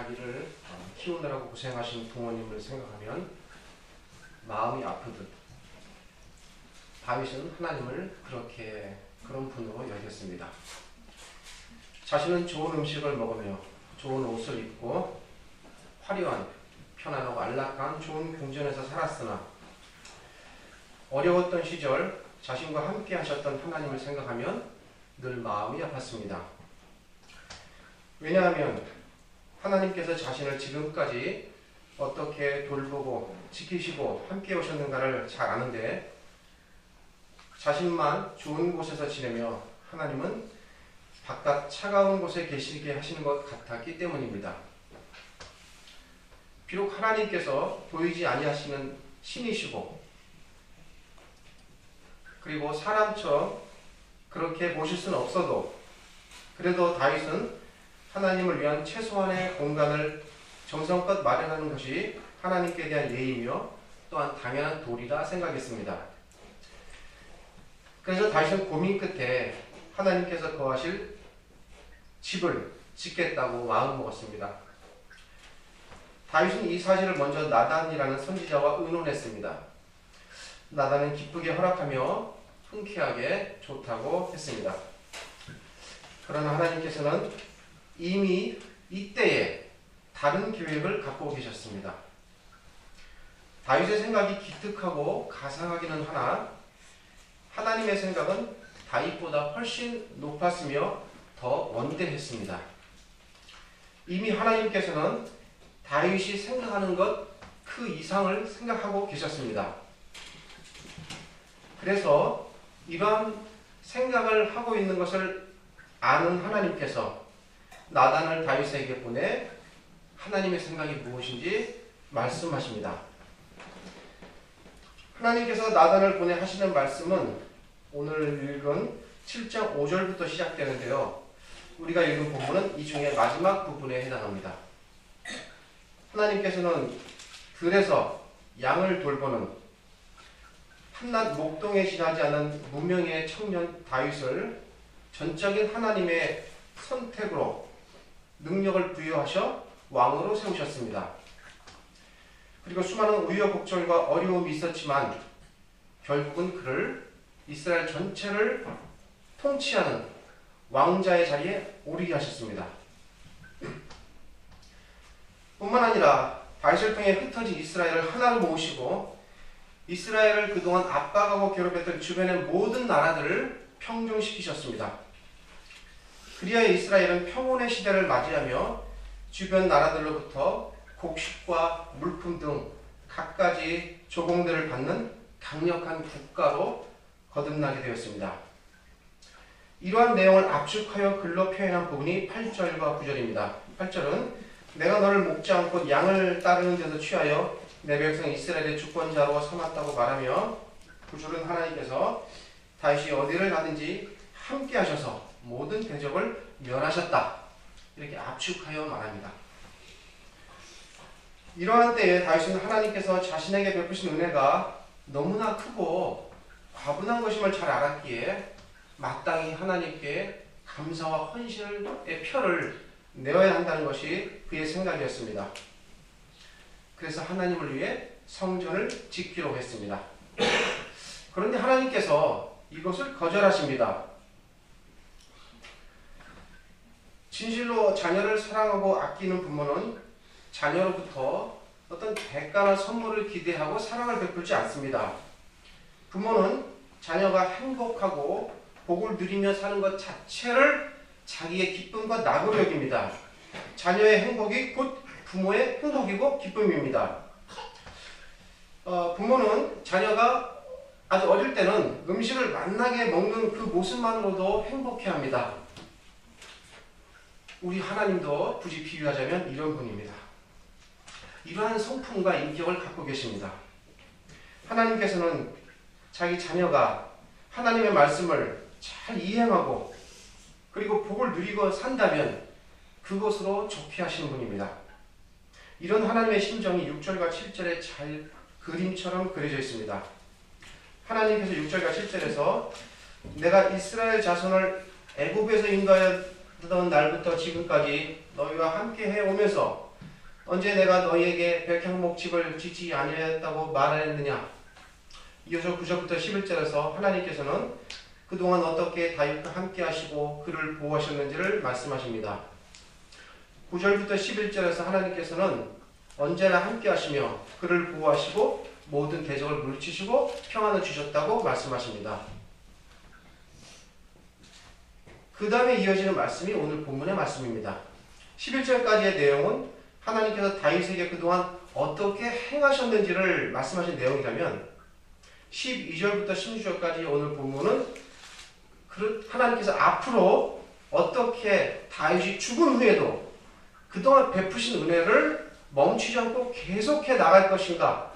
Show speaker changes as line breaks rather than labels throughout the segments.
자기를 키우느라고 고생하신 부모님을 생각하면 마음이 아프듯 다윗은 하나님을 그런 분으로 여겼습니다. 자신은 좋은 음식을 먹으며 좋은 옷을 입고 화려한 편안하고 안락한 좋은 궁전에서 살았으나 어려웠던 시절 자신과 함께 하셨던 하나님을 생각하면 늘 마음이 아팠습니다. 왜냐하면 하나님께서 자신을 지금까지 어떻게 돌보고 지키시고 함께 오셨는가를 잘 아는데 자신만 좋은 곳에서 지내며 하나님은 바깥 차가운 곳에 계시게 하시는 것 같았기 때문입니다. 비록 하나님께서 보이지 아니하시는 신이시고 그리고 사람처럼 그렇게 보실 수는 없어도 그래도 다윗은 하나님을 위한 최소한의 공간을 정성껏 마련하는 것이 하나님께 대한 예의며 또한 당연한 도리라 생각했습니다. 그래서 다윗은 고민 끝에 하나님께서 거하실 집을 짓겠다고 마음먹었습니다. 다윗은 이 사실을 먼저 나단이라는 선지자와 의논했습니다. 나단은 기쁘게 허락하며 흔쾌하게 좋다고 했습니다. 그러나 하나님께서는 이미 이때에 다른 계획을 갖고 계셨습니다. 다윗의 생각이 기특하고 가상하기는 하나 하나님의 생각은 다윗보다 훨씬 높았으며 더 원대했습니다. 이미 하나님께서는 다윗이 생각하는 것 그 이상을 생각하고 계셨습니다. 그래서 이러한 생각을 하고 있는 것을 아는 하나님께서 나단을 다윗에게 보내 하나님의 생각이 무엇인지 말씀하십니다. 하나님께서 나단을 보내 하시는 말씀은 오늘 읽은 7장 5절부터 시작되는데요. 우리가 읽은 본문은 이 중에 마지막 부분에 해당합니다. 하나님께서는 들에서 양을 돌보는 한낱 목동에 지나지 않은 무명의 청년 다윗을 전적인 하나님의 선택으로 능력을 부여하셔 왕으로 세우셨습니다. 그리고 수많은 우여곡절과 어려움이 있었지만 결국은 그를 이스라엘 전체를 통치하는 왕자의 자리에 오르게 하셨습니다. 뿐만 아니라 다윗을 통해 흩어진 이스라엘을 하나로 모으시고 이스라엘을 그동안 압박하고 괴롭혔던 주변의 모든 나라들을 평정시키셨습니다. 그리하여 이스라엘은 평온의 시대를 맞이하며 주변 나라들로부터 곡식과 물품 등 갖가지 조공들을 받는 강력한 국가로 거듭나게 되었습니다. 이러한 내용을 압축하여 글로 표현한 부분이 8절과 9절입니다. 8절은 내가 너를 목지 않고 양을 따르는 데도 취하여 내 백성 이스라엘의 주권자로 삼았다고 말하며 9절은 하나님께서 다윗이 어디를 가든지 함께 하셔서 모든 대적을 멸하셨다. 이렇게 압축하여 말합니다. 이러한 때에 다윗은 하나님께서 자신에게 베푸신 은혜가 너무나 크고 과분한 것임을 잘 알았기에 마땅히 하나님께 감사와 헌신의 표를 내어야 한다는 것이 그의 생각이었습니다. 그래서 하나님을 위해 성전을 짓기로 했습니다. 그런데 하나님께서 이것을 거절하십니다. 진실로 자녀를 사랑하고 아끼는 부모는 자녀로부터 어떤 대가나 선물을 기대하고 사랑을 베풀지 않습니다. 부모는 자녀가 행복하고 복을 누리며 사는 것 자체를 자기의 기쁨과 낙으로 여깁니다. 자녀의 행복이 곧 부모의 행복이고 기쁨입니다. 부모는 자녀가 아주 어릴 때는 음식을 맛나게 먹는 그 모습만으로도 행복해합니다. 우리 하나님도 굳이 비유하자면 이런 분입니다. 이러한 성품과 인격을 갖고 계십니다. 하나님께서는 자기 자녀가 하나님의 말씀을 잘 이행하고 그리고 복을 누리고 산다면 그것으로 좋게 하시는 분입니다. 이런 하나님의 심정이 6절과 7절에 잘 그림처럼 그려져 있습니다. 하나님께서 6절과 7절에서 내가 이스라엘 자손을 애굽에서 인도하였던 날부터 지금까지 너희와 함께 해오면서 언제 내가 너희에게 백향목 집을 짓지 아니하였다고 말하였느냐. 이어서 9절부터 11절에서 하나님께서는 그동안 어떻게 다윗과 함께 하시고 그를 보호하셨는지를 말씀하십니다. 9절부터 11절에서 하나님께서는 언제나 함께 하시며 그를 보호하시고 모든 대적을 물리치시고 평안을 주셨다고 말씀하십니다. 그 다음에 이어지는 말씀이 오늘 본문의 말씀입니다. 11절까지의 내용은 하나님께서 다윗에게 그동안 어떻게 행하셨는지를 말씀하신 내용이라면 12절부터 16절까지 오늘 본문은 하나님께서 앞으로 어떻게 다윗이 죽은 후에도 그동안 베푸신 은혜를 멈추지 않고 계속해 나갈 것인가,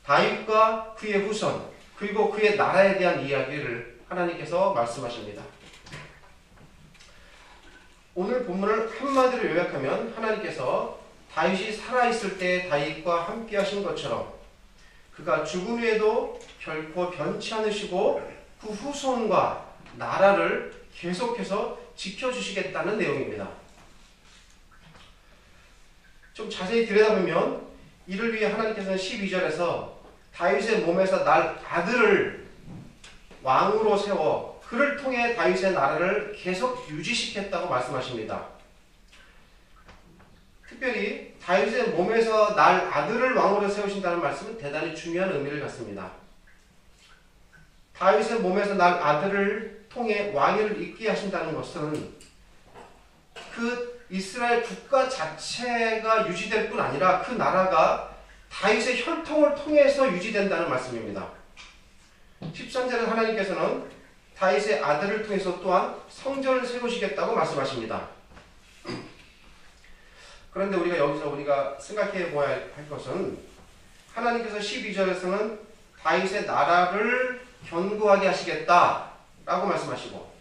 다윗과 그의 후손 그리고 그의 나라에 대한 이야기를 하나님께서 말씀하십니다. 오늘 본문을 한마디로 요약하면 하나님께서 다윗이 살아있을 때 다윗과 함께 하신 것처럼 그가 죽은 후에도 결코 변치 않으시고 그 후손과 나라를 계속해서 지켜주시겠다는 내용입니다. 좀 자세히 들여다보면 이를 위해 하나님께서는 12절에서 다윗의 몸에서 날 아들을 왕으로 세워 그를 통해 다윗의 나라를 계속 유지시켰다고 말씀하십니다. 특별히 다윗의 몸에서 날 아들을 왕으로 세우신다는 말씀은 대단히 중요한 의미를 갖습니다. 다윗의 몸에서 날 아들을 통해 왕위를 잇게 하신다는 것은 그 이스라엘 국가 자체가 유지될 뿐 아니라 그 나라가 다윗의 혈통을 통해서 유지된다는 말씀입니다. 13절은 하나님께서는 다윗의 아들을 통해서 또한 성전을 세우시겠다고 말씀하십니다. 그런데 우리가 생각해 보아야 할 것은 하나님께서 12절에서는 다윗의 나라를 견고하게 하시겠다라고 말씀하시고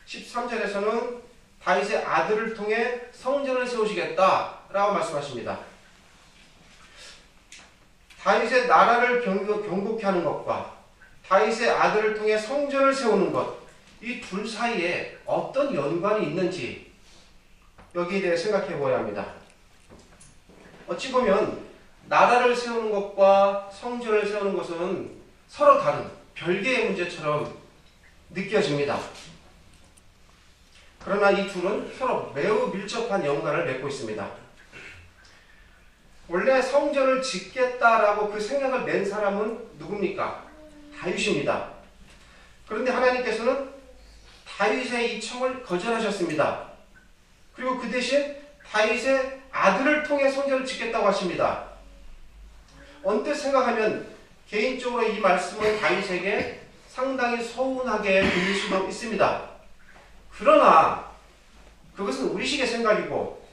13절에서는 다윗의 아들을 통해 성전을 세우시겠다라고 말씀하십니다. 다윗의 나라를 견고케 하는 것과 다윗의 아들을 통해 성전을 세우는 것, 이 둘 사이에 어떤 연관이 있는지 여기에 대해 생각해 보아야 합니다. 어찌 보면 나라를 세우는 것과 성전을 세우는 것은 서로 다른 별개의 문제처럼 느껴집니다. 그러나 이 둘은 서로 매우 밀접한 연관을 맺고 있습니다. 원래 성전을 짓겠다라고 그 생각을 낸 사람은 누굽니까? 다윗입니다. 그런데 하나님께서는 다윗의 이 청을 거절하셨습니다. 그리고 그 대신 다윗의 아들을 통해 성전을 짓겠다고 하십니다. 언뜻 생각하면 개인적으로 이 말씀은 다윗에게 상당히 서운하게 들릴 수도 있습니다. 그러나 그것은 우리식의 생각이고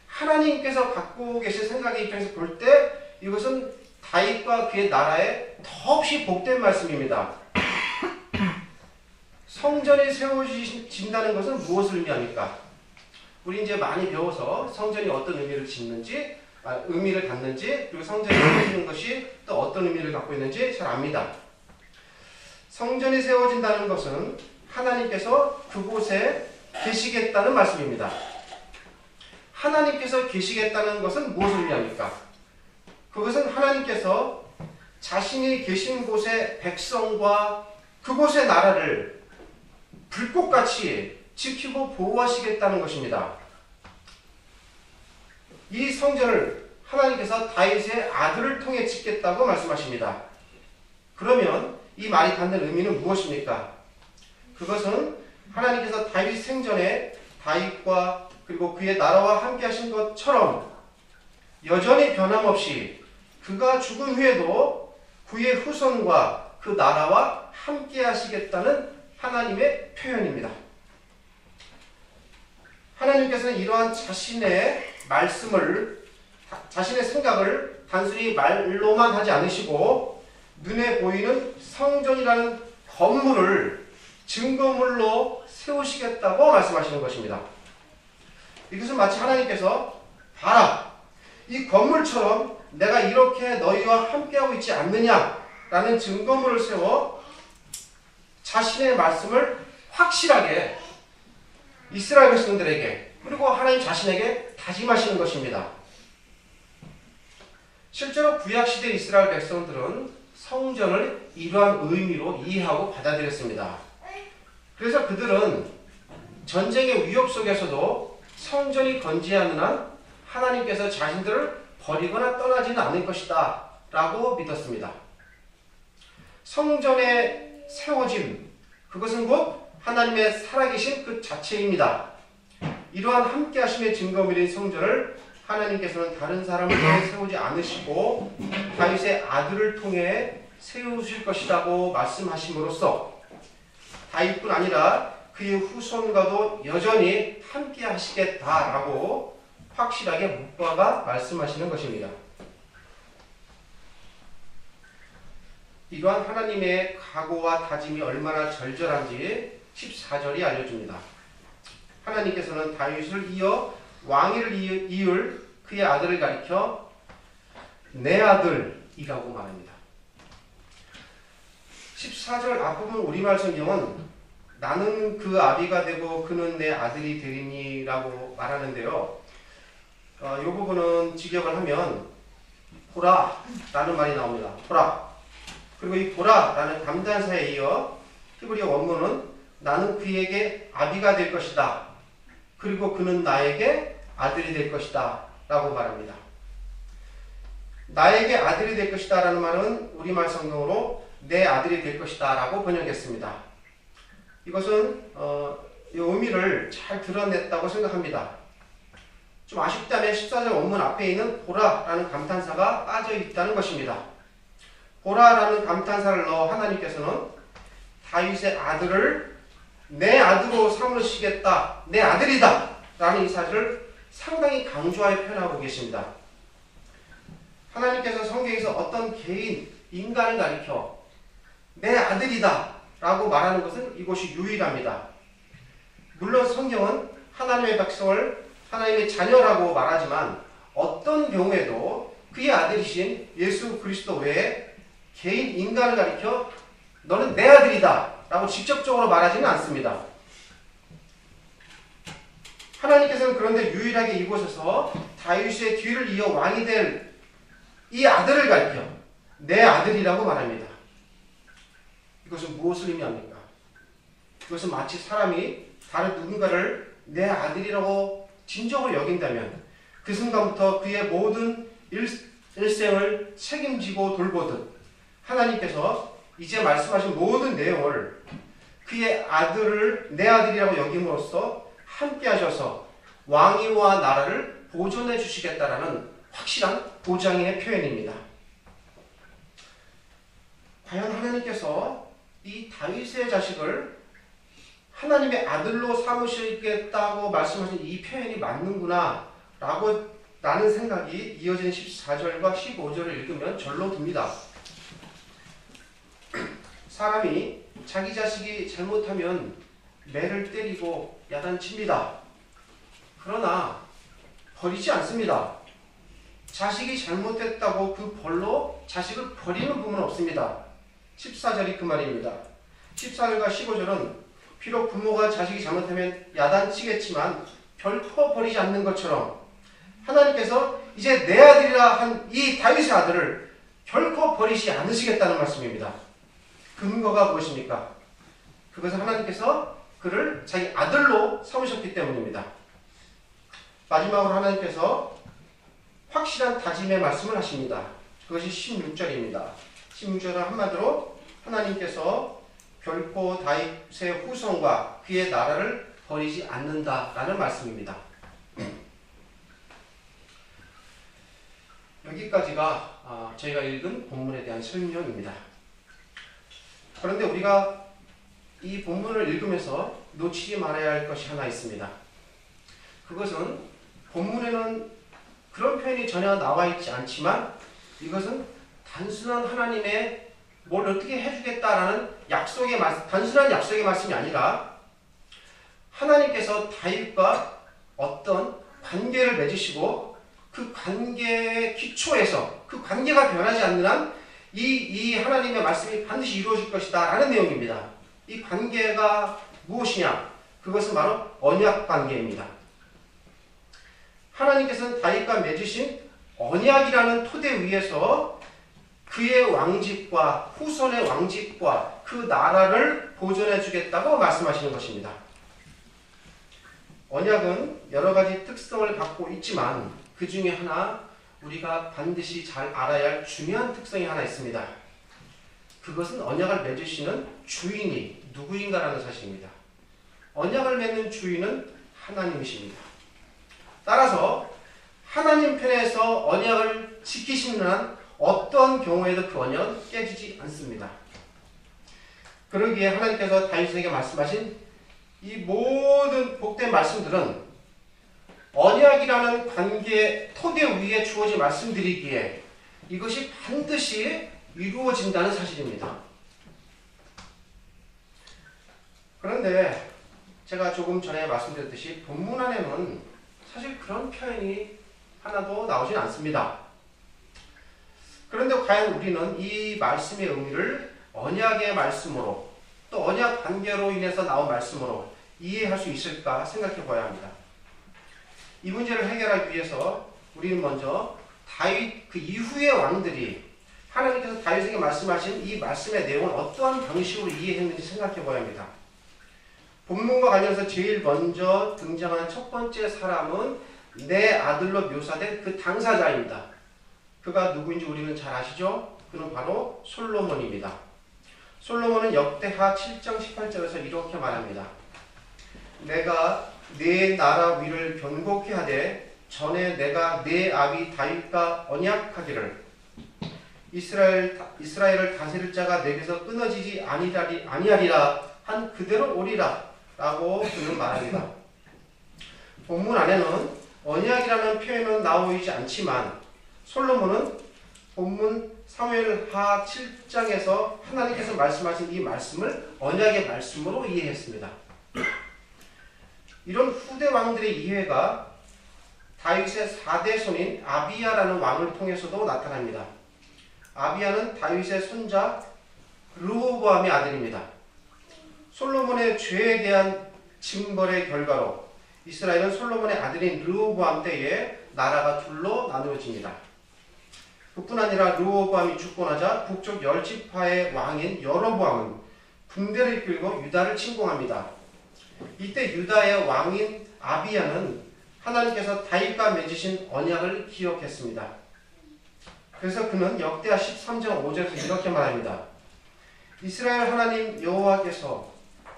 하나님께서 갖고 계신 생각의 입장에서 볼 때 이것은 다윗과 그의 나라에 더없이 복된 말씀입니다. 성전이 세워진다는 것은 무엇을 의미합니까? 우리 이제 많이 배워서 성전이 어떤 의미를 갖는지, 그리고 성전이 세워지는 것이 또 어떤 의미를 갖고 있는지 잘 압니다. 성전이 세워진다는 것은 하나님께서 그곳에 계시겠다는 말씀입니다. 하나님께서 계시겠다는 것은 무엇을 의미합니까? 그것은 하나님께서 자신이 계신 곳의 백성과 그곳의 나라를 불꽃같이 지키고 보호하시겠다는 것입니다. 이 성전을 하나님께서 다윗의 아들을 통해 짓겠다고 말씀하십니다. 그러면 이 말이 갖는 의미는 무엇입니까? 그것은 하나님께서 다윗 생전에 다윗과 그리고 그의 나라와 함께 하신 것처럼 여전히 변함없이 그가 죽은 후에도 그의 후손과 그 나라와 함께 하시겠다는 하나님의 표현입니다. 하나님께서는 이러한 자신의 말씀을, 자신의 생각을 단순히 말로만 하지 않으시고 눈에 보이는 성전이라는 건물을 증거물로 세우시겠다고 말씀하시는 것입니다. 이것은 마치 하나님께서 봐라, 이 건물처럼 내가 이렇게 너희와 함께하고 있지 않느냐라는 증거물을 세워 자신의 말씀을 확실하게 이스라엘 백성들에게 그리고 하나님 자신에게 다짐하시는 것입니다. 실제로 구약시대 이스라엘 백성들은 성전을 이러한 의미로 이해하고 받아들였습니다. 그래서 그들은 전쟁의 위협 속에서도 성전이 건재하는 한 하나님께서 자신들을 버리거나 떠나지는 않을 것이다 라고 믿었습니다. 성전의 세워짐, 그것은 곧 하나님의 살아계신 그 자체입니다. 이러한 함께하심의 증거물인 성전을 하나님께서는 다른 사람을 통해 세우지 않으시고 다윗의 아들을 통해 세우실 것이라고 말씀하심으로써 다윗뿐 아니라 그의 후손과도 여전히 함께 하시겠다라고 확실하게 묵과가 말씀하시는 것입니다. 이러한 하나님의 각오와 다짐이 얼마나 절절한지 14절이 알려줍니다. 하나님께서는 다윗을 이어 왕위를 이을 그의 아들을 가리켜 내 아들이라고 말합니다. 14절 앞부분 우리말 성경은 나는 그 아비가 되고 그는 내 아들이 되리니 라고 말하는데요. 이 부분은 직역을 하면 보라 라는 말이 나옵니다. 보라. 그리고 이 보라 라는 감탄사에 이어 히브리어 원문은 나는 그에게 아비가 될 것이다. 그리고 그는 나에게 아들이 될 것이다 라고 말합니다. 나에게 아들이 될 것이다 라는 말은 우리말 성경으로 내 아들이 될 것이다 라고 번역했습니다. 이것은 이 의미를 잘 드러냈다고 생각합니다. 좀 아쉽다면 14절 원문 앞에 있는 보라 라는 감탄사가 빠져 있다는 것입니다. 보라 라는 감탄사를 넣어 하나님께서는 다윗의 아들을 내 아들로 삼으시겠다, 내 아들이다 라는 이 사실을 상당히 강조하여 표현하고 계십니다. 하나님께서 성경에서 어떤 개인, 인간을 가리켜 내 아들이다 라고 말하는 것은 이것이 유일합니다. 물론 성경은 하나님의 백성을 하나님의 자녀라고 말하지만 어떤 경우에도 그의 아들이신 예수 그리스도 외에 개인 인간을 가리켜 너는 내 아들이다 라고 직접적으로 말하지는 않습니다. 하나님께서는 그런데 유일하게 이곳에서 다윗의 뒤를 이어 왕이 될 이 아들을 가리켜 내 아들이라고 말합니다. 이것은 무엇을 의미합니까? 이것은 마치 사람이 다른 누군가를 내 아들이라고 진정으로 여긴다면 그 순간부터 그의 모든 일생을 책임지고 돌보듯 하나님께서 이제 말씀하신 모든 내용을 그의 아들을 내 아들이라고 여김으로써 함께 하셔서 왕위와 나라를 보존해 주시겠다라는 확실한 보장의 표현입니다. 과연 하나님께서 이 다윗의 자식을 하나님의 아들로 삼으시겠다고 말씀하신 이 표현이 맞는구나 라는 생각이 이어지는 14절과 15절을 읽으면 절로 듭니다. 사람이 자기 자식이 잘못하면 매를 때리고 야단칩니다. 그러나 버리지 않습니다. 자식이 잘못했다고 그 벌로 자식을 버리는 부분은 없습니다. 14절이 그 말입니다. 14절과 15절은 비록 부모가 자식이 잘못하면 야단치겠지만 결코 버리지 않는 것처럼 하나님께서 이제 내 아들이라 한 이 다윗의 아들을 결코 버리지 않으시겠다는 말씀입니다. 근거가 무엇입니까? 그것은 하나님께서 그를 자기 아들로 삼으셨기 때문입니다. 마지막으로 하나님께서 확실한 다짐의 말씀을 하십니다. 그것이 16절입니다. 16절은 한마디로 하나님께서 결코 다윗의 후손과 그의 나라를 버리지 않는다라는 말씀입니다. 여기까지가 저희가 읽은 본문에 대한 설명입니다. 그런데 우리가 이 본문을 읽으면서 놓치지 말아야 할 것이 하나 있습니다. 그것은 본문에는 그런 표현이 전혀 나와 있지 않지만 이것은 단순한 하나님의 뭘 어떻게 해주겠다라는 단순한 약속의 말씀이 아니라 하나님께서 다윗과 어떤 관계를 맺으시고 그 관계의 기초에서 그 관계가 변하지 않는 한 이 하나님의 말씀이 반드시 이루어질 것이다 라는 내용입니다. 이 관계가 무엇이냐? 그것은 바로 언약 관계입니다. 하나님께서는 다윗과 맺으신 언약이라는 토대 위에서 그의 왕직과 후손의 왕직과 그 나라를 보존해 주겠다고 말씀하시는 것입니다. 언약은 여러 가지 특성을 갖고 있지만 그 중에 하나 우리가 반드시 잘 알아야 할 중요한 특성이 하나 있습니다. 그것은 언약을 맺으시는 주인이 누구인가라는 사실입니다. 언약을 맺는 주인은 하나님이십니다. 따라서 하나님 편에서 언약을 지키시는 한 어떤 경우에도 그 언약은 깨지지 않습니다. 그러기에 하나님께서 다윗에게 말씀하신 이 모든 복된 말씀들은 언약이라는 관계의 토대 위에 주어진 말씀드리기에 이것이 반드시 이루어진다는 사실입니다. 그런데 제가 조금 전에 말씀드렸듯이 본문 안에는 사실 그런 표현이 하나도 나오진 않습니다. 그런데 과연 우리는 이 말씀의 의미를 언약의 말씀으로 또 언약 관계로 인해서 나온 말씀으로 이해할 수 있을까 생각해 봐야 합니다. 이 문제를 해결하기 위해서 우리는 먼저 다윗 그 이후의 왕들이 하나님께서 다윗에게 말씀하신 이 말씀의 내용을 어떠한 방식으로 이해했는지 생각해 봐야 합니다. 본문과 관련해서 제일 먼저 등장하는 첫 번째 사람은 내 아들로 묘사된 그 당사자입니다. 그가 누구인지 우리는 잘 아시죠? 그는 바로 솔로몬입니다. 솔로몬은 역대하 7장 18절에서 이렇게 말합니다. 내가 내 나라 위를 견고케 하되 전에 내가 내 아비 다윗과 언약하기를 이스라엘을 다스릴 자가 내게서 끊어지지 아니하리라 한 그대로 오리라 라고 그는 말합니다. 본문 안에는 언약이라는 표현은 나오지 않지만 솔로몬은 본문 사무엘하 7장에서 하나님께서 말씀하신 이 말씀을 언약의 말씀으로 이해했습니다. 이런 후대 왕들의 이해가 다윗의 4대 손인 아비야라는 왕을 통해서도 나타납니다. 아비야는 다윗의 손자 르호보암의 아들입니다. 솔로몬의 죄에 대한 징벌의 결과로 이스라엘은 솔로몬의 아들인 르호보암 때에 나라가 둘로 나누어집니다. 그뿐 아니라 르호보암이 죽고 나자 북쪽 10지파의 왕인 여로보암은 군대를 이끌고 유다를 침공합니다. 이때 유다의 왕인 아비야는 하나님께서 다윗과 맺으신 언약을 기억했습니다. 그래서 그는 역대하 13장 5절에서 이렇게 말합니다. 이스라엘 하나님 여호와께서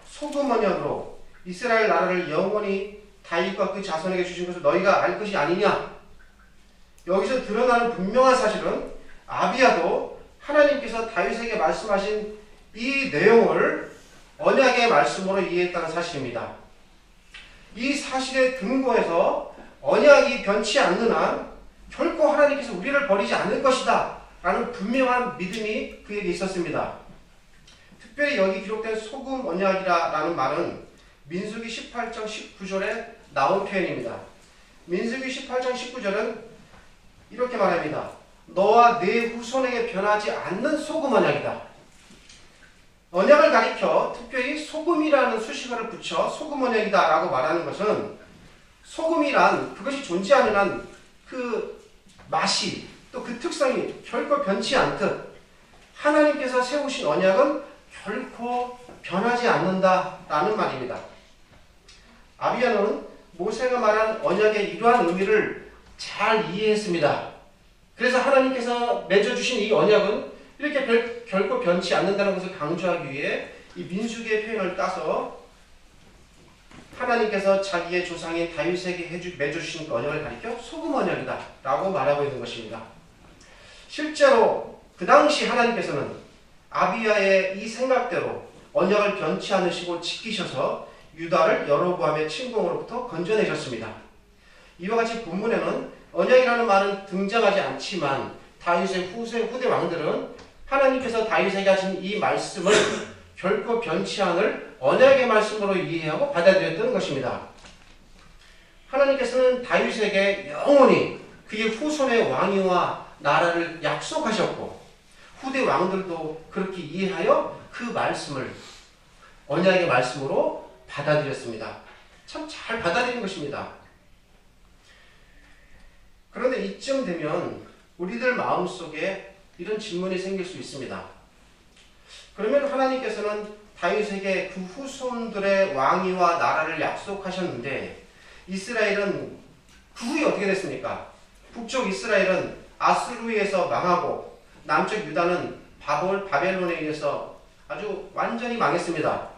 소금 언약으로 이스라엘 나라를 영원히 다윗과 그 자손에게 주신 것을 너희가 알 것이 아니냐? 여기서 드러나는 분명한 사실은 아비야도 하나님께서 다윗에게 말씀하신 이 내용을 언약의 말씀으로 이해했다는 사실입니다. 이 사실에 근거해서 언약이 변치 않는 한 결코 하나님께서 우리를 버리지 않을 것이다 라는 분명한 믿음이 그에게 있었습니다. 특별히 여기 기록된 소금 언약이라는 말은 민수기 18장 19절에 나온 표현입니다. 민수기 18장 19절은 이렇게 말합니다. 너와 네 후손에게 변하지 않는 소금 언약이다. 언약을 가리켜 특별히 소금이라는 수식어를 붙여 소금 언약이다 라고 말하는 것은 소금이란 그것이 존재하는 한 그 맛이 또 그 특성이 결코 변치 않듯 하나님께서 세우신 언약은 결코 변하지 않는다라는 말입니다. 아비야는 모세가 말한 언약의 이러한 의미를 잘 이해했습니다. 그래서 하나님께서 맺어주신 이 언약은 이렇게 결코 변치 않는다는 것을 강조하기 위해 이 민수기의 표현을 따서 하나님께서 자기의 조상인 다윗에게 맺어주신 언약을 가리켜 소금 언약이다 라고 말하고 있는 것입니다. 실제로 그 당시 하나님께서는 아비야의 이 생각대로 언약을 변치 않으시고 지키셔서 유다를 여로보암의 침공으로부터 건져내셨습니다. 이와 같이 본문에는 언약이라는 말은 등장하지 않지만 다윗의 후대 왕들은 하나님께서 다윗에게 하신 이 말씀을 결코 변치 않을 언약의 말씀으로 이해하고 받아들였던 것입니다. 하나님께서는 다윗에게 영원히 그의 후손의 왕위와 나라를 약속하셨고 후대 왕들도 그렇게 이해하여 그 말씀을 언약의 말씀으로 받아들였습니다. 참 잘 받아들인 것입니다. 그런데 이쯤 되면 우리들 마음속에 이런 질문이 생길 수 있습니다. 그러면 하나님께서는 다윗에게 그 후손들의 왕위와 나라를 약속하셨는데 이스라엘은 그 후에 어떻게 됐습니까? 북쪽 이스라엘은 아수르에서 망하고 남쪽 유다는 바벨론에 의해서 아주 완전히 망했습니다.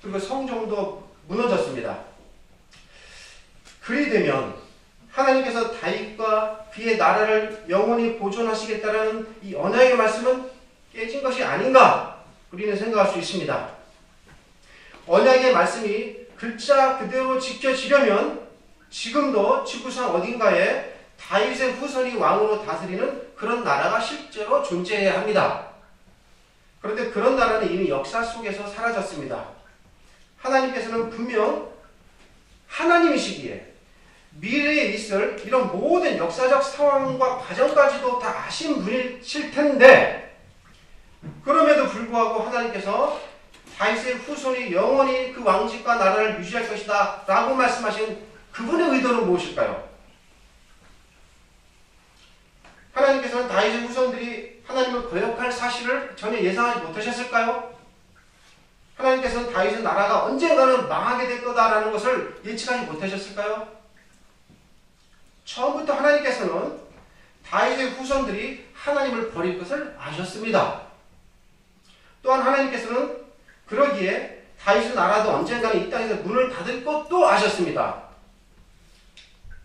그리고 성전도 무너졌습니다. 그리 되면 하나님께서 다윗과 그의 나라를 영원히 보존하시겠다는 이 언약의 말씀은 깨진 것이 아닌가 우리는 생각할 수 있습니다. 언약의 말씀이 글자 그대로 지켜지려면 지금도 지구상 어딘가에 다윗의 후손이 왕으로 다스리는 그런 나라가 실제로 존재해야 합니다. 그런데 그런 나라는 이미 역사 속에서 사라졌습니다. 하나님께서는 분명 하나님이시기에 미래에 있을 이런 모든 역사적 상황과 과정까지도 다 아신 분이실 텐데 그럼에도 불구하고 하나님께서 다윗의 후손이 영원히 그 왕직과 나라를 유지할 것이다 라고 말씀하신 그분의 의도는 무엇일까요? 하나님께서는 다윗의 후손들이 하나님을 거역할 사실을 전혀 예상하지 못하셨을까요? 하나님께서는 다윗의 나라가 언젠가는 망하게 될 거다라는 것을 예측하지 못하셨을까요? 처음부터 하나님께서는 다윗의 후손들이 하나님을 버릴 것을 아셨습니다. 또한 하나님께서는 그러기에 다윗의 나라도 언젠가는 이 땅에서 문을 닫을 것도 아셨습니다.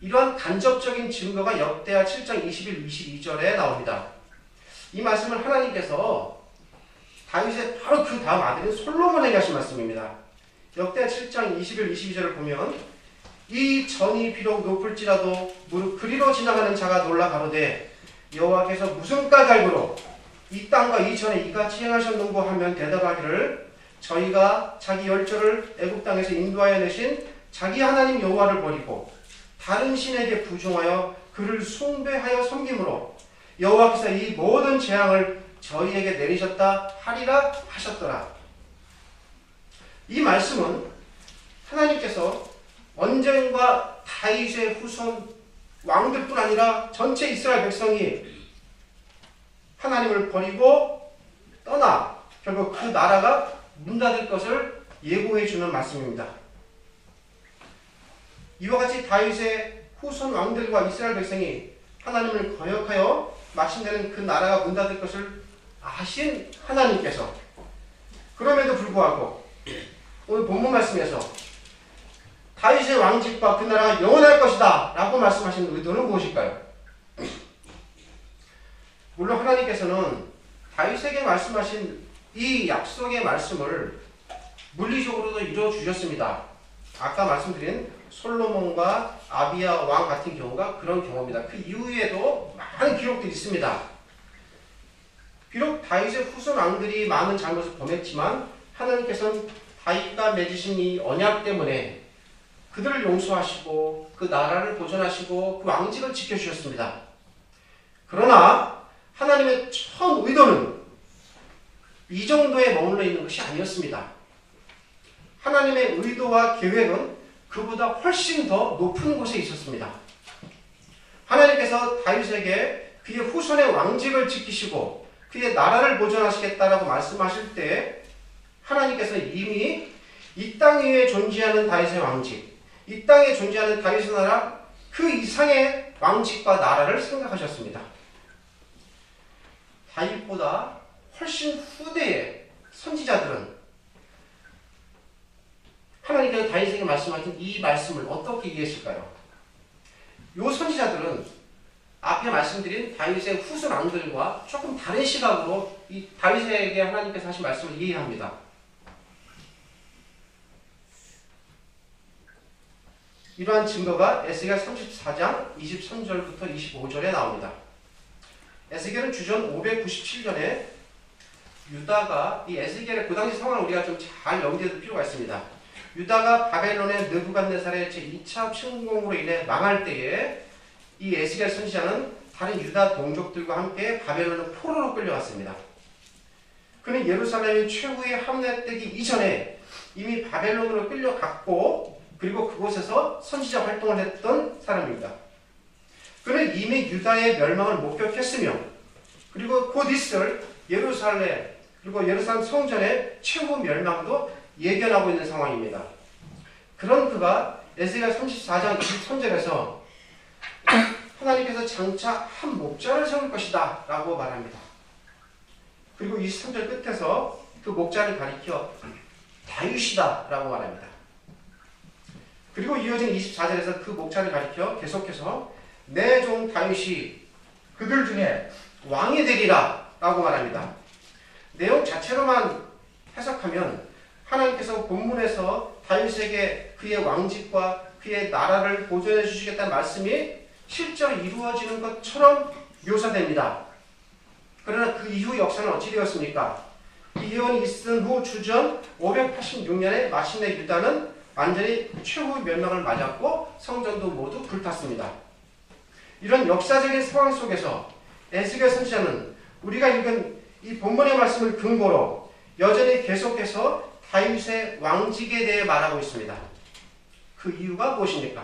이러한 간접적인 증거가 역대하 7장 21, 22절에 나옵니다. 이 말씀을 하나님께서 다윗의 바로 그 다음 아들인 솔로몬에게 하신 말씀입니다. 역대하 7장 21, 22절을 보면 이 전이 비록 높을지라도 무릎 그리로 지나가는 자가 놀라 가로되 여호와께서 무슨 까닭으로 이 땅과 이 전에 이같이 행하셨는고 하면 대답하기를 저희가 자기 열조를 애굽 땅에서 인도하여 내신 자기 하나님 여호와를 버리고 다른 신에게 부종하여 그를 숭배하여 섬김으로 여호와께서 이 모든 재앙을 저희에게 내리셨다 하리라 하셨더라. 이 말씀은 하나님께서 언젠가 다윗의 후손 왕들뿐 아니라 전체 이스라엘 백성이 하나님을 버리고 떠나 결국 그 나라가 문 닫을 것을 예고해 주는 말씀입니다. 이와 같이 다윗의 후손 왕들과 이스라엘 백성이 하나님을 거역하여 마침내는 그 나라가 문 닫을 것을 아신 하나님께서 그럼에도 불구하고 오늘 본문 말씀에서 다윗의 왕직과 그 나라가 영원할 것이다 라고 말씀하신 의도는 무엇일까요? 물론 하나님께서는 다윗에게 말씀하신 이 약속의 말씀을 물리적으로도 이루어주셨습니다. 아까 말씀드린 솔로몬과 아비야 왕 같은 경우가 그런 경우입니다. 그 이후에도 많은 기록들이 있습니다. 비록 다윗의 후손 왕들이 많은 잘못을 범했지만 하나님께서는 다윗과 맺으신 이 언약 때문에 그들을 용서하시고 그 나라를 보존하시고 그 왕직을 지켜주셨습니다. 그러나 하나님의 처음 의도는 이 정도에 머물러 있는 것이 아니었습니다. 하나님의 의도와 계획은 그보다 훨씬 더 높은 곳에 있었습니다. 하나님께서 다윗에게 그의 후손의 왕직을 지키시고 그의 나라를 보존하시겠다라고 말씀하실 때 하나님께서 이미 이 땅 위에 존재하는 다윗의 왕직, 이 땅에 존재하는 다윗의 나라 그 이상의 왕직과 나라를 생각하셨습니다. 다윗보다 훨씬 후대의 선지자들은 하나님께서 다윗에게 말씀하신 이 말씀을 어떻게 이해했을까요? 이 선지자들은 앞에 말씀드린 다윗의 후손 왕들과 조금 다른 시각으로 이 다윗에게 하나님께서 하신 말씀을 이해합니다. 이러한 증거가 에스겔 34장 23절부터 25절에 나옵니다. 에스겔은 주전 597년에 유다가 이 에스겔의 그 당시 상황을 우리가 좀 잘 염두에 둘 필요가 있습니다. 유다가 바벨론의 느부갓네살의 제2차 침공으로 인해 망할 때에 이 에스겔 선지자는 다른 유다 동족들과 함께 바벨론의 포로로 끌려갔습니다. 그는 예루살렘이 최후의 함락되기 이전에 이미 바벨론으로 끌려갔고 그리고 그곳에서 선지자 활동을 했던 사람입니다. 그는 이미 유다의 멸망을 목격했으며 그리고 곧 있을 예루살렘 그리고 예루살렘 성전의 최후 멸망도 예견하고 있는 상황입니다. 그런 그가 에스겔 34장 23절에서 하나님께서 장차 한 목자를 세울 것이다 라고 말합니다. 그리고 23절 끝에서 그 목자를 가리켜 다윗이다 라고 말합니다. 그리고 이어진 24절에서 그 목자를 가리켜 계속해서 내 종 다윗이 그들 중에 왕이 되리라 라고 말합니다. 내용 자체로만 해석하면 하나님께서 본문에서 다윗에게 그의 왕직과 그의 나라를 보존해 주시겠다는 말씀이 실제로 이루어지는 것처럼 묘사됩니다. 그러나 그 이후 역사는 어찌 되었습니까? 이 예언이 있은 후 주전 586년에 마침내 유다는 완전히 최후 멸망을 맞았고 성전도 모두 불탔습니다. 이런 역사적인 상황 속에서 에스겔 선지자는 우리가 읽은 이 본문의 말씀을 근거로 여전히 계속해서 다윗의 왕직에 대해 말하고 있습니다. 그 이유가 무엇입니까?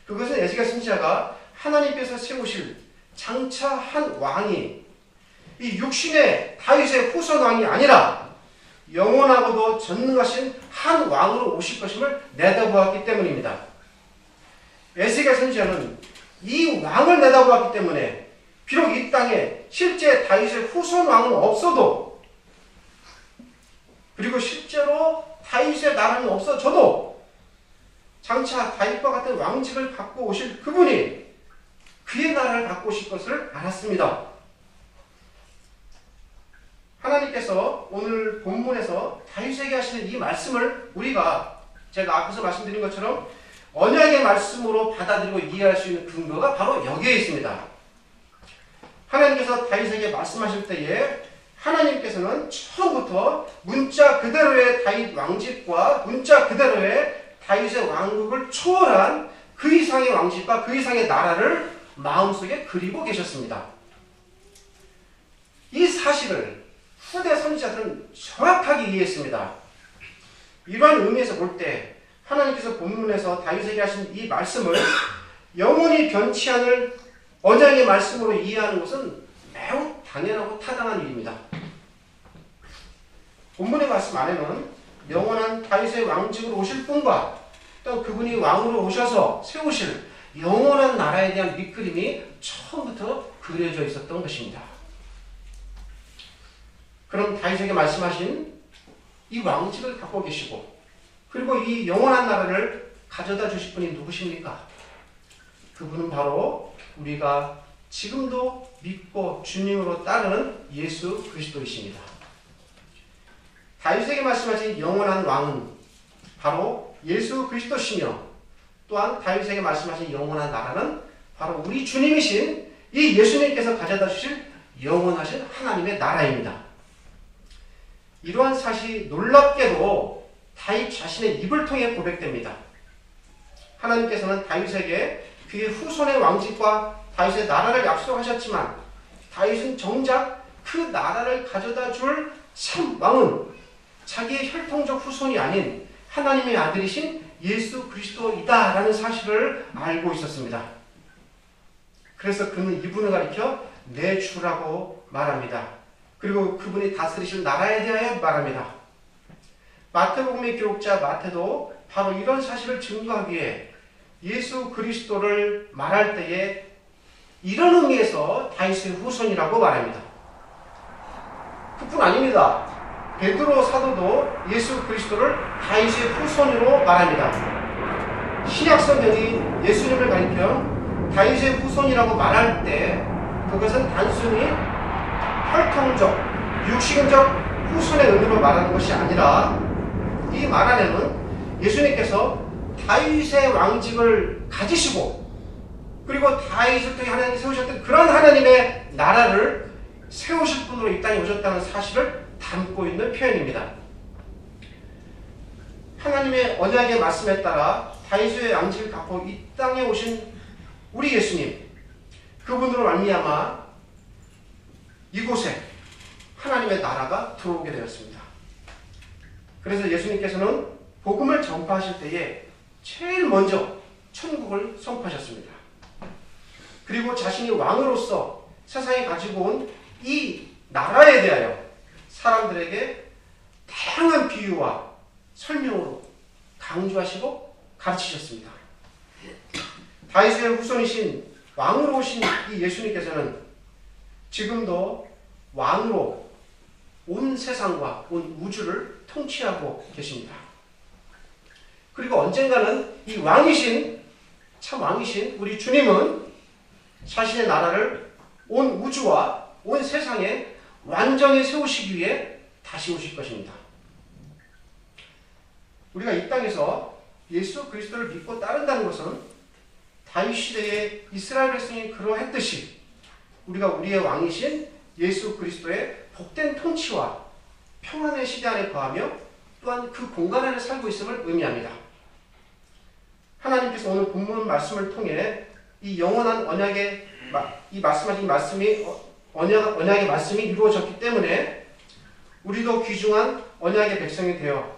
그것은 에스겔 선지자가 하나님께서 세우실 장차 한 왕이 이 육신의 다윗의 후손 왕이 아니라 영원하고도 전능하신 한 왕으로 오실 것임을 내다보았기 때문입니다. 에스겔 선지자는 이 왕을 내다보았기 때문에 비록 이 땅에 실제 다윗의 후손 왕은 없어도 그리고 실제로 다윗의 나라는 없어져도 장차 다윗과 같은 왕직을 갖고 오실 그분이 그의 나라를 갖고 오실 것을 알았습니다. 하나님께서 오늘 본문에서 다윗에게 하시는 이 말씀을 우리가 제가 앞에서 말씀드린 것처럼 언약의 말씀으로 받아들이고 이해할 수 있는 근거가 바로 여기에 있습니다. 하나님께서 다윗에게 말씀하실 때에 하나님께서는 처음부터 문자 그대로의 다윗 왕직과 문자 그대로의 다윗의 왕국을 초월한 그 이상의 왕직과 그 이상의 나라를 마음속에 그리고 계셨습니다. 이 사실을 후대 선지자들은 정확하게 이해했습니다. 이러한 의미에서 볼 때 하나님께서 본문에서 다윗에게 하신 이 말씀을 영원히 변치 않을 언약의 말씀으로 이해하는 것은 매우 당연하고 타당한 일입니다. 본문의 말씀 안에는 영원한 다윗의 왕직으로 오실 분과 또 그분이 왕으로 오셔서 세우실 영원한 나라에 대한 밑그림이 처음부터 그려져 있었던 것입니다. 그럼 다윗에게 말씀하신 이 왕직을 갖고 계시고 그리고 이 영원한 나라를 가져다 주실 분이 누구십니까? 그분은 바로 우리가 지금도 믿고 주님으로 따르는 예수 그리스도이십니다. 다윗에게 말씀하신 영원한 왕은 바로 예수 그리스도시며 또한 다윗에게 말씀하신 영원한 나라는 바로 우리 주님이신 이 예수님께서 가져다 주실 영원하신 하나님의 나라입니다. 이러한 사실이 놀랍게도 다윗 자신의 입을 통해 고백됩니다. 하나님께서는 다윗에게 그의 후손의 왕직과 다윗의 나라를 약속하셨지만 다윗은 정작 그 나라를 가져다 줄 참 왕은 자기의 혈통적 후손이 아닌 하나님의 아들이신 예수 그리스도이다라는 사실을 알고 있었습니다. 그래서 그는 이분을 가리켜 내 주라고 말합니다. 그리고 그분이 다스리실 나라에 대하여 말합니다. 마태복음의 기록자 마태도 바로 이런 사실을 증거하기 위해 예수 그리스도를 말할 때에 이런 의미에서 다윗의 후손이라고 말합니다. 그뿐 아닙니다. 베드로 사도도 예수 그리스도를 다윗의 후손으로 말합니다. 신약 성경이 예수님을 가리켜 다윗의 후손이라고 말할 때 그것은 단순히 혈통적, 육신적 후손의 의미로 말하는 것이 아니라 이 말 안에는 예수님께서 다윗의 왕직을 가지시고 그리고 다윗을 통해 하나님이 세우셨던 그런 하나님의 나라를 세우실 분으로 이 땅에 오셨다는 사실을 담고 있는 표현입니다. 하나님의 언약의 말씀에 따라 다윗의 왕직을 갖고 이 땅에 오신 우리 예수님, 그분으로 말미암아 이곳에 하나님의 나라가 들어오게 되었습니다. 그래서 예수님께서는 복음을 전파하실 때에 제일 먼저 천국을 선포하셨습니다. 그리고 자신이 왕으로서 세상에 가지고 온 이 나라에 대하여 사람들에게 다양한 비유와 설명으로 강조하시고 가르치셨습니다. 다윗의 후손이신 왕으로 오신 이 예수님께서는 지금도 왕으로 온 세상과 온 우주를 통치하고 계십니다. 그리고 언젠가는 이 왕이신, 참 왕이신 우리 주님은 자신의 나라를 온 우주와 온 세상에 완전히 세우시기 위해 다시 오실 것입니다. 우리가 이 땅에서 예수 그리스도를 믿고 따른다는 것은 다윗 시대의 이스라엘 백성이 그러했듯이 우리가 우리의 왕이신 예수 그리스도의 복된 통치와 평안의 시대 안에 거하며 또한 그 공간 안에 살고 있음을 의미합니다. 하나님께서 오늘 본문 말씀을 통해 이 영원한 언약의 이 말씀하신 말씀이 언약의 말씀이 이루어졌기 때문에 우리도 귀중한 언약의 백성이 되어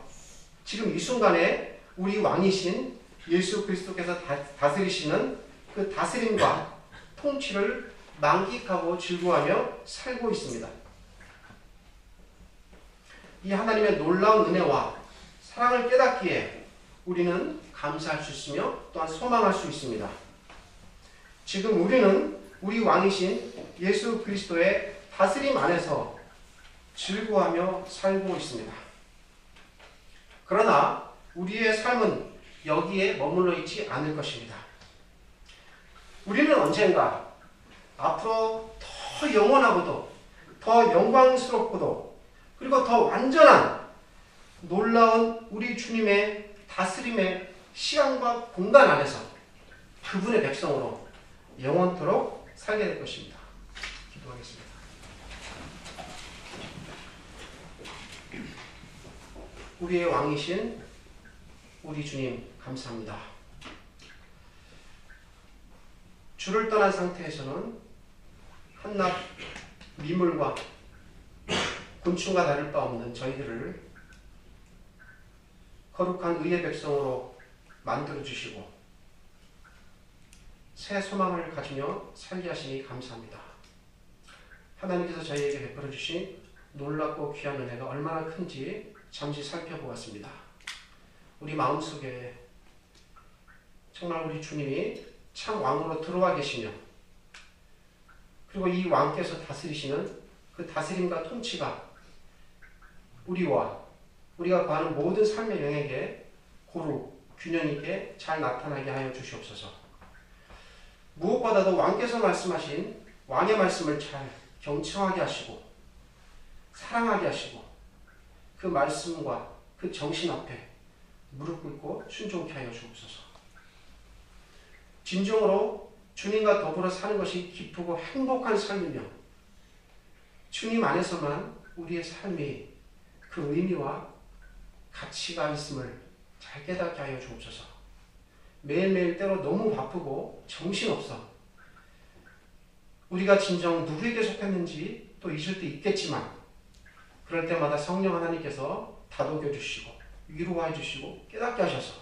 지금 이 순간에 우리 왕이신 예수 그리스도께서 다스리시는 그 다스림과 통치를 만끽하고 즐거워하며 살고 있습니다. 이 하나님의 놀라운 은혜와 사랑을 깨닫기에 우리는 감사할 수 있으며 또한 소망할 수 있습니다. 지금 우리는 우리 왕이신 예수 그리스도의 다스림 안에서 즐거워하며 살고 있습니다. 그러나 우리의 삶은 여기에 머물러 있지 않을 것입니다. 우리는 언젠가 앞으로 더 영원하고도 더 영광스럽고도 그리고 더 완전한 놀라운 우리 주님의 다스림의 시간과 공간 안에서 그분의 백성으로 영원토록 살게 될 것입니다. 기도하겠습니다. 우리의 왕이신 우리 주님 감사합니다. 주를 떠난 상태에서는 한낱 미물과 곤충과 다를 바 없는 저희들을 거룩한 의의 백성으로 만들어주시고 새 소망을 가지며 살게 하시니 감사합니다. 하나님께서 저희에게 베풀어 주신 놀랍고 귀한 은혜가 얼마나 큰지 잠시 살펴보았습니다. 우리 마음속에 정말 우리 주님이 참 왕으로 들어와 계시며 그리고 이 왕께서 다스리시는 그 다스림과 통치가 우리와 우리가 구하는 모든 삶의 영역에 고루 균형 있게 잘 나타나게 하여 주시옵소서. 무엇보다도 왕께서 말씀하신 왕의 말씀을 잘 경청하게 하시고 사랑하게 하시고 그 말씀과 그 정신 앞에 무릎 꿇고 순종케 하여 주옵소서. 진정으로 주님과 더불어 사는 것이 기쁘고 행복한 삶이며 주님 안에서만 우리의 삶이 그 의미와 가치가 있음을 잘 깨닫게 하여 주옵소서. 매일매일 때로 너무 바쁘고 정신없어 우리가 진정 누구에게 속했는지 또 잊을 때 있겠지만 그럴 때마다 성령 하나님께서 다독여 주시고 위로해 주시고 깨닫게 하셔서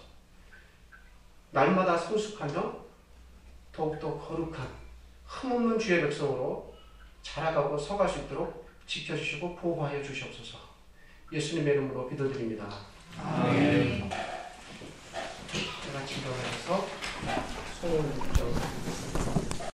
날마다 성숙하며 더욱더 거룩한 흠없는 주의 백성으로 자라가고 서갈 수 있도록 지켜주시고 보호하여 주시옵소서. 예수님의 이름으로 기도드립니다. 아멘. 제가 기도하셔서 소원